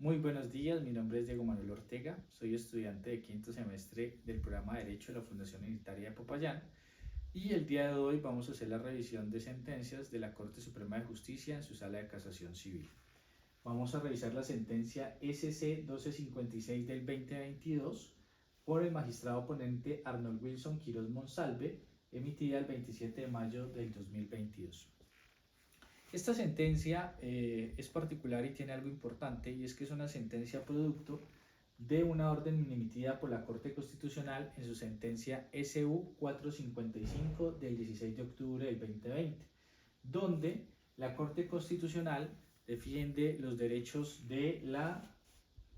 Muy buenos días, mi nombre es Diego Manuel Ortega, soy estudiante de quinto semestre del programa de Derecho de la Fundación Unitaria de Popayán y el día de hoy vamos a hacer la revisión de sentencias de la Corte Suprema de Justicia en su sala de casación civil. Vamos a revisar la sentencia SC 1256 del 2022 por el magistrado ponente Arnold Wilson Quiroz Monsalve, emitida el 27 de mayo del 2022. Esta sentencia es particular y tiene algo importante, y es que es una sentencia producto de una orden emitida por la Corte Constitucional en su sentencia SU 455 del 16 de octubre del 2020, donde la Corte Constitucional defiende los derechos de las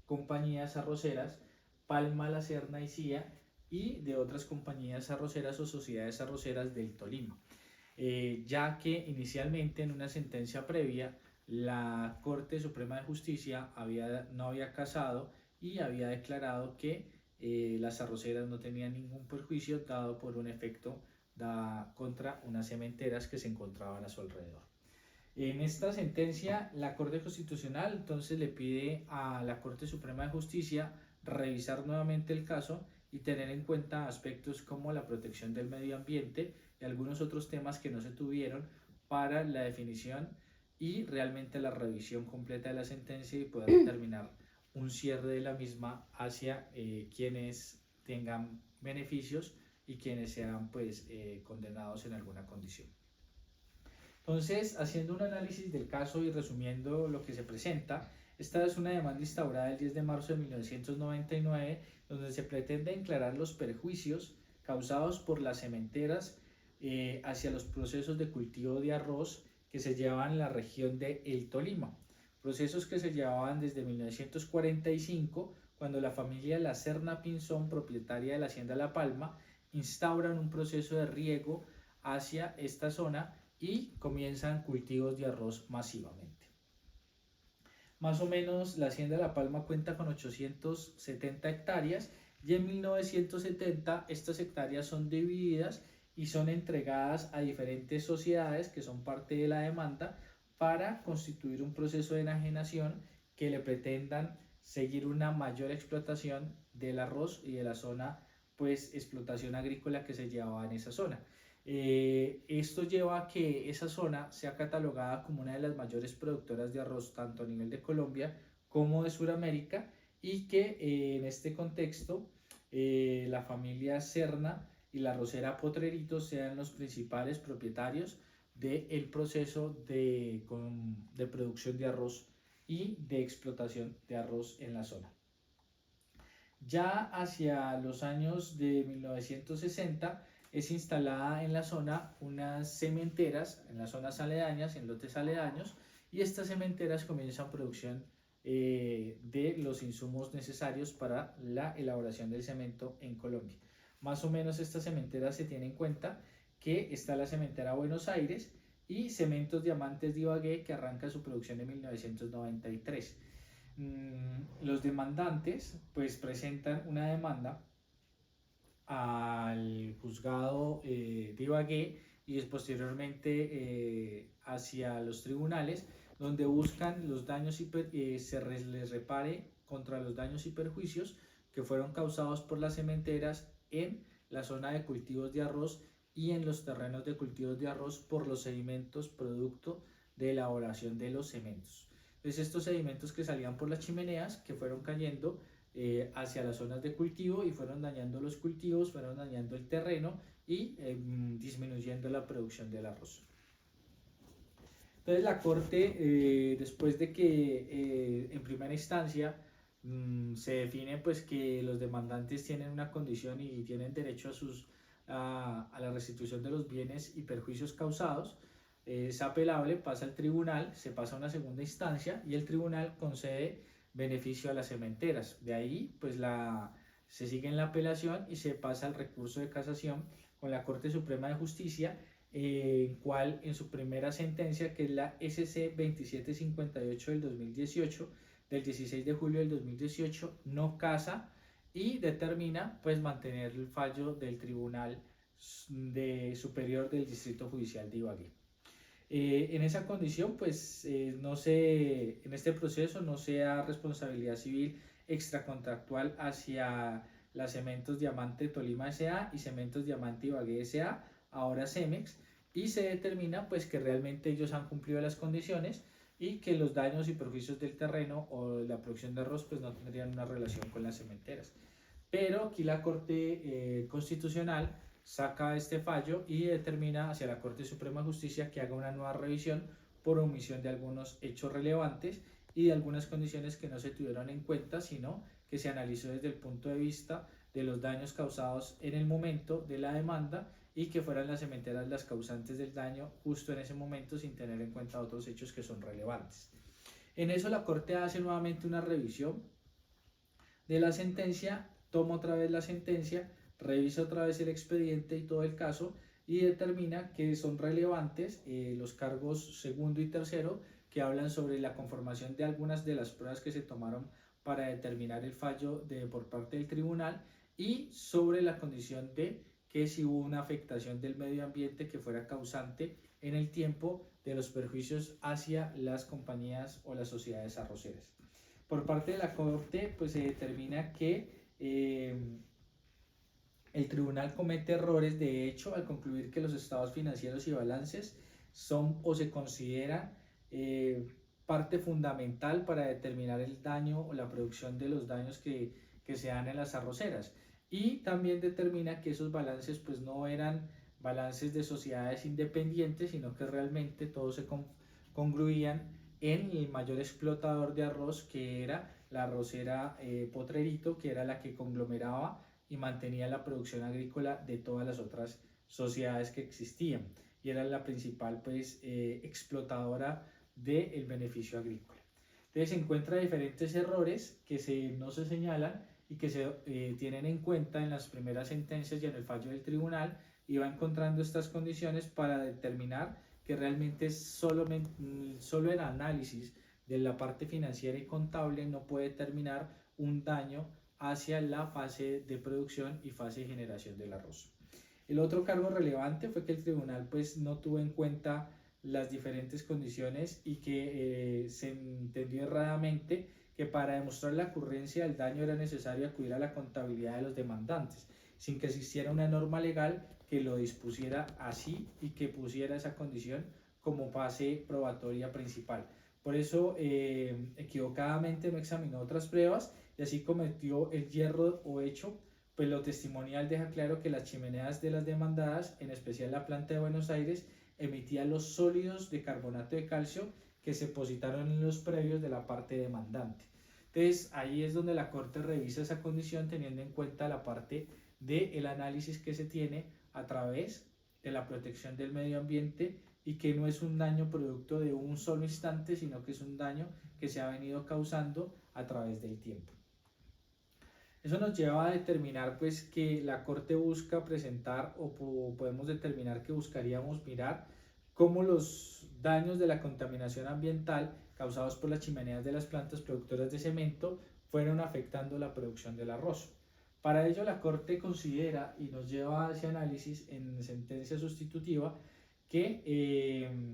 compañías arroceras Palma, La Serna y CIA y de otras compañías arroceras o sociedades arroceras del Tolima. Ya que inicialmente en una sentencia previa la Corte Suprema de Justicia no había casado y había declarado que las arroceras no tenían ningún perjuicio dado por un efecto contra unas cementeras que se encontraban a su alrededor. En esta sentencia, la Corte Constitucional entonces le pide a la Corte Suprema de Justicia revisar nuevamente el caso y tener en cuenta aspectos como la protección del medio ambiente y algunos otros temas que no se tuvieron para la definición y realmente la revisión completa de la sentencia y poder determinar un cierre de la misma hacia quienes tengan beneficios y quienes sean condenados en alguna condición. Entonces, haciendo un análisis del caso y resumiendo lo que se presenta, esta es una demanda instaurada el 10 de marzo de 1999, donde se pretende aclarar los perjuicios causados por las cementeras hacia los procesos de cultivo de arroz que se llevaban en la región de El Tolima. Procesos que se llevaban desde 1945, cuando la familia La Serna Pinzón, propietaria de la Hacienda La Palma, instauran un proceso de riego hacia esta zona y comienzan cultivos de arroz masivamente. Más o menos la Hacienda La Palma cuenta con 870 hectáreas y en 1970 estas hectáreas son divididas y son entregadas a diferentes sociedades que son parte de la demanda para constituir un proceso de enajenación que le pretendan seguir una mayor explotación del arroz y de la zona explotación agrícola que se llevaba en esa zona. Esto lleva a que esa zona sea catalogada como una de las mayores productoras de arroz tanto a nivel de Colombia como de Sudamérica y que en este contexto la familia Serna y la arrocera Potrerito sean los principales propietarios del proceso de producción de arroz y de explotación de arroz en la zona. Ya hacia los años de 1960 es instalada en la zona unas cementeras, en las zonas aledañas, en lotes aledaños, y estas cementeras comienzan producción de los insumos necesarios para la elaboración del cemento en Colombia. Más o menos estas cementeras se tiene en cuenta que está la cementera Buenos Aires y Cementos Diamantes de Ibagué, que arranca su producción en 1993. Los demandantes presentan una demanda al juzgado de Ibagué y posteriormente hacia los tribunales, donde buscan los daños y se les repare contra los daños y perjuicios que fueron causados por las cementeras en la zona de cultivos de arroz y en los terrenos de cultivos de arroz por los sedimentos producto de elaboración de los cementos. Entonces estos sedimentos que salían por las chimeneas que fueron cayendo hacia las zonas de cultivo y fueron dañando los cultivos, fueron dañando el terreno y disminuyendo la producción del arroz. Entonces la Corte, después de que en primera instancia se define que los demandantes tienen una condición y tienen derecho a la restitución de los bienes y perjuicios causados, es apelable, pasa al tribunal, se pasa a una segunda instancia y el tribunal concede beneficio a las cementeras. De ahí se sigue en la apelación y se pasa al recurso de casación con la Corte Suprema de Justicia, cual en su primera sentencia, que es la SC 2758 del 2018, del 16 de julio del 2018, no casa y determina mantener el fallo del Tribunal Superior del Distrito Judicial de Ibagué. En esa condición, pues en este proceso no se da responsabilidad civil extracontractual hacia las Cementos Diamante Tolima S.A. y Cementos Diamante Ibagué S.A., ahora Cemex, y se determina pues que realmente ellos han cumplido las condiciones y que los daños y perjuicios del terreno o la producción de arroz pues no tendrían una relación con las cementeras. Pero aquí la Corte Constitucional saca este fallo y determina hacia la Corte Suprema de Justicia que haga una nueva revisión por omisión de algunos hechos relevantes y de algunas condiciones que no se tuvieron en cuenta, sino que se analizó desde el punto de vista de los daños causados en el momento de la demanda y que fueran las cementeras las causantes del daño justo en ese momento sin tener en cuenta otros hechos que son relevantes. En eso la Corte hace nuevamente una revisión de la sentencia, toma otra vez la sentencia, revisa otra vez el expediente y todo el caso y determina que son relevantes los cargos segundo y tercero que hablan sobre la conformación de algunas de las pruebas que se tomaron para determinar el fallo por parte del tribunal y sobre la condición de que si hubo una afectación del medio ambiente que fuera causante en el tiempo de los perjuicios hacia las compañías o las sociedades arroceras. Por parte de la Corte, pues se determina que el tribunal comete errores de hecho al concluir que los estados financieros y balances son o se consideran parte fundamental para determinar el daño o la producción de los daños que se dan en las arroceras. Y también determina que esos balances pues no eran balances de sociedades independientes, sino que realmente todos se congruían en el mayor explotador de arroz, que era la arrocera Potrerito, que era la que conglomeraba y mantenía la producción agrícola de todas las otras sociedades que existían y era la principal pues explotadora del beneficio agrícola. Entonces se encuentra diferentes errores que no se señalan y que se tienen en cuenta en las primeras sentencias y en el fallo del tribunal, y va encontrando estas condiciones para determinar que realmente solo el análisis de la parte financiera y contable no puede determinar un daño hacia la fase de producción y fase de generación del arroz. El otro cargo relevante fue que el tribunal pues no tuvo en cuenta las diferentes condiciones y que se entendió erradamente que para demostrar la ocurrencia del daño era necesario acudir a la contabilidad de los demandantes, sin que existiera una norma legal que lo dispusiera así y que pusiera esa condición como base probatoria principal. Por eso equivocadamente no examinó otras pruebas y así cometió el yerro o hecho, pues lo testimonial deja claro que las chimeneas de las demandadas, en especial la planta de Buenos Aires, emitía los sólidos de carbonato de calcio que se depositaron en los previos de la parte demandante. Entonces ahí es donde la Corte revisa esa condición teniendo en cuenta la parte del análisis que se tiene a través de la protección del medio ambiente y que no es un daño producto de un solo instante, sino que es un daño que se ha venido causando a través del tiempo. Eso nos lleva a determinar pues que la Corte busca presentar o podemos determinar que buscaríamos mirar cómo los daños de la contaminación ambiental causados por las chimeneas de las plantas productoras de cemento fueron afectando la producción del arroz. Para ello la Corte considera y nos lleva a ese análisis en sentencia sustitutiva que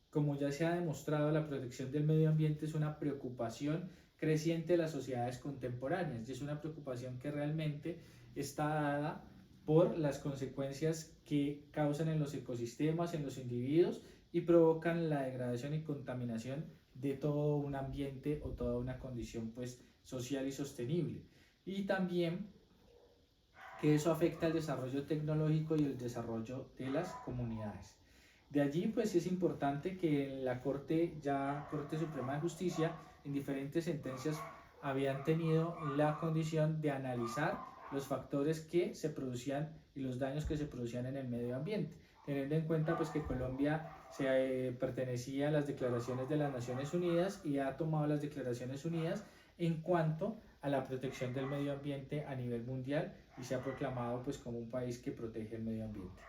como ya se ha demostrado, la protección del medio ambiente es una preocupación creciente de las sociedades contemporáneas y es una preocupación que realmente está dada por las consecuencias que causan en los ecosistemas, en los individuos y provocan la degradación y contaminación de todo un ambiente o toda una condición pues social y sostenible. Y también que eso afecta al desarrollo tecnológico y el desarrollo de las comunidades. De allí pues es importante que la Corte Suprema de Justicia en diferentes sentencias habían tenido la condición de analizar los factores que se producían y los daños que se producían en el medio ambiente, teniendo en cuenta pues que Colombia pertenecía a las declaraciones de las Naciones Unidas y ha tomado las declaraciones unidas en cuanto a la protección del medio ambiente a nivel mundial y se ha proclamado pues como un país que protege el medio ambiente.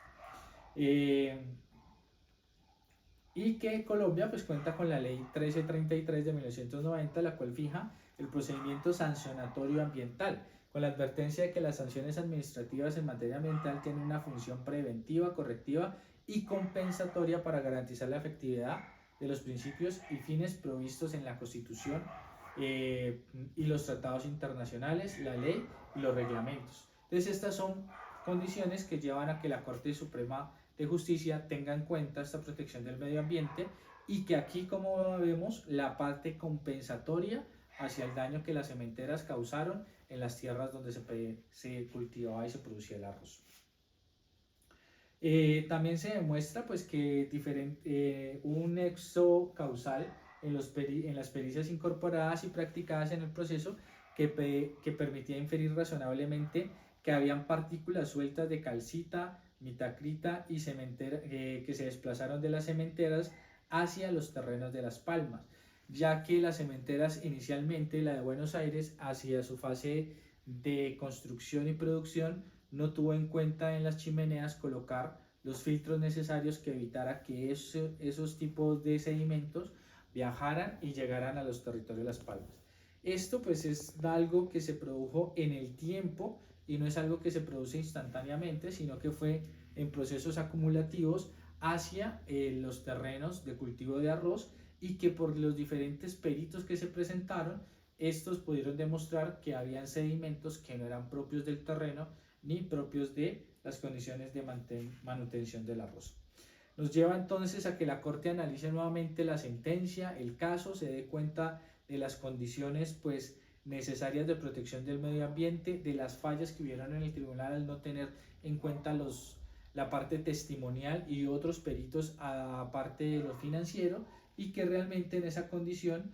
Y que Colombia pues cuenta con la ley 1333 de 1990, la cual fija el procedimiento sancionatorio ambiental, con la advertencia de que las sanciones administrativas en materia ambiental tienen una función preventiva, correctiva y compensatoria para garantizar la efectividad de los principios y fines provistos en la Constitución y los tratados internacionales, la ley y los reglamentos. Entonces estas son condiciones que llevan a que la Corte Suprema de Justicia tenga en cuenta esta protección del medio ambiente y que aquí, como vemos, la parte compensatoria hacia el daño que las cementeras causaron en las tierras donde se cultivaba y se producía el arroz. También se demuestra pues, que hubo un nexo causal en las pericias incorporadas y practicadas en el proceso que permitía inferir razonablemente que habían partículas sueltas de calcita, mitacrita y que se desplazaron de las cementeras hacia los terrenos de Las Palmas, ya que las cementeras inicialmente, la de Buenos Aires, hacia su fase de construcción y producción, no tuvo en cuenta en las chimeneas colocar los filtros necesarios que evitara que esos tipos de sedimentos viajaran y llegaran a los territorios de Las Palmas. Esto pues es algo que se produjo en el tiempo y no es algo que se produce instantáneamente, sino que fue en procesos acumulativos hacia los terrenos de cultivo de arroz y que por los diferentes peritos que se presentaron, estos pudieron demostrar que habían sedimentos que no eran propios del terreno ni propios de las condiciones de manutención del arroz. Nos lleva entonces a que la Corte analice nuevamente la sentencia, el caso, se dé cuenta de las condiciones pues, necesarias de protección del medio ambiente, de las fallas que hubieron en el tribunal al no tener en cuenta la parte testimonial y otros peritos aparte de lo financiero, y que realmente en esa condición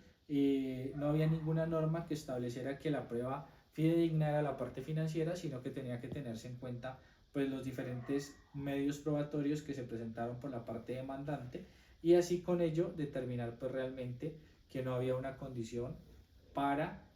no había ninguna norma que estableciera que la prueba fidedignara la parte financiera, sino que tenía que tenerse en cuenta pues, los diferentes medios probatorios que se presentaron por la parte demandante, y así con ello determinar pues, realmente que no había una condición para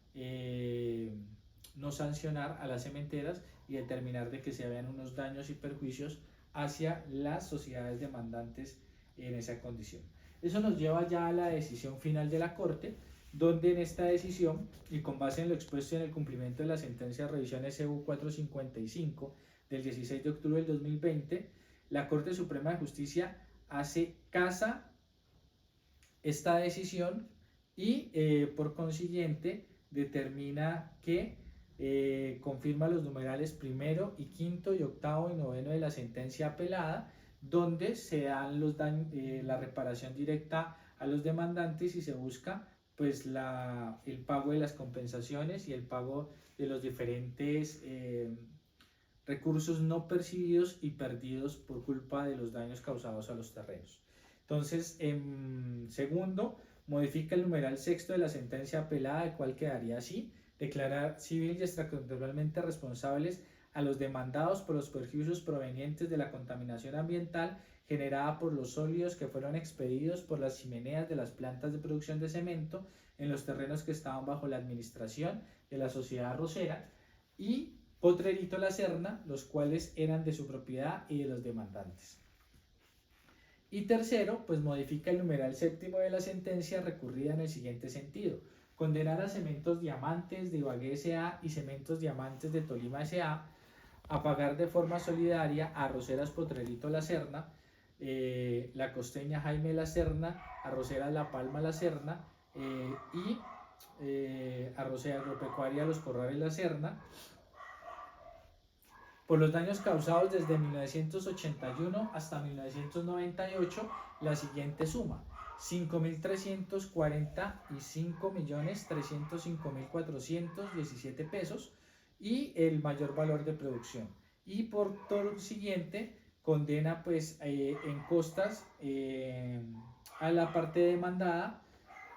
no sancionar a las cementeras y determinar de que se habían unos daños y perjuicios hacia las sociedades demandantes en esa condición. Eso nos lleva ya a la decisión final de la Corte, donde en esta decisión, y con base en lo expuesto en el cumplimiento de la sentencia de revisión SU 455 del 16 de octubre del 2020, la Corte Suprema de Justicia hace casa esta decisión y por consiguiente determina que confirma los numerales primero y quinto y octavo y noveno de la sentencia apelada, donde se dan la reparación directa a los demandantes y se busca pues el pago de las compensaciones y el pago de los diferentes recursos no percibidos y perdidos por culpa de los daños causados a los terrenos. Entonces, segundo, modifica el numeral sexto de la sentencia apelada, el cual quedaría así: declarar civil y extracontractualmente responsables a los demandados por los perjuicios provenientes de la contaminación ambiental generada por los sólidos que fueron expedidos por las chimeneas de las plantas de producción de cemento en los terrenos que estaban bajo la administración de la sociedad arrocera, y Potrerito La Serna, los cuales eran de su propiedad y de los demandantes. Y tercero, pues modifica el numeral séptimo de la sentencia recurrida en el siguiente sentido: condenar a Cementos Diamantes de Ibagué S.A. y Cementos Diamantes de Tolima S.A. a pagar de forma solidaria a Arroceras Potrerito La Serna, La Costeña Jaime La Serna, Arroceras La Palma La Serna y Arrocera Agropecuaria Los Corrales La Serna, por los daños causados desde 1981 hasta 1998, la siguiente suma: 5.345.305.417 pesos y el mayor valor de producción. Y por todo siguiente, condena pues en costas a la parte demandada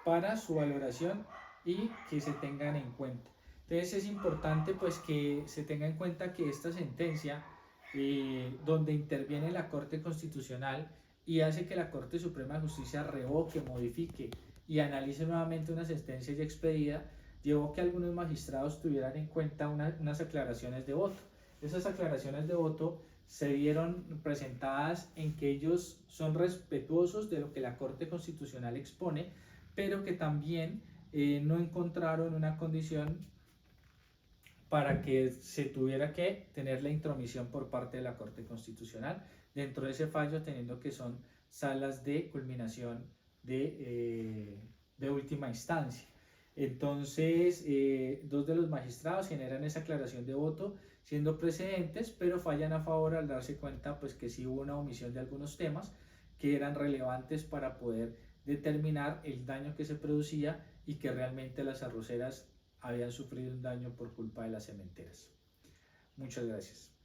para su valoración y que se tengan en cuenta. Entonces es importante pues que se tenga en cuenta que esta sentencia, donde interviene la Corte Constitucional y hace que la Corte Suprema de Justicia revoque, modifique y analice nuevamente una sentencia ya expedida, llevó que algunos magistrados tuvieran en cuenta unas aclaraciones de voto. Esas aclaraciones de voto se vieron presentadas en que ellos son respetuosos de lo que la Corte Constitucional expone, pero que también no encontraron una condición para que se tuviera que tener la intromisión por parte de la Corte Constitucional, dentro de ese fallo, teniendo que son salas de culminación de última instancia. Entonces, dos de los magistrados generan esa aclaración de voto siendo precedentes, pero fallan a favor al darse cuenta pues, que sí hubo una omisión de algunos temas que eran relevantes para poder determinar el daño que se producía y que realmente las arroceras habían sufrido un daño por culpa de las cementeras. Muchas gracias.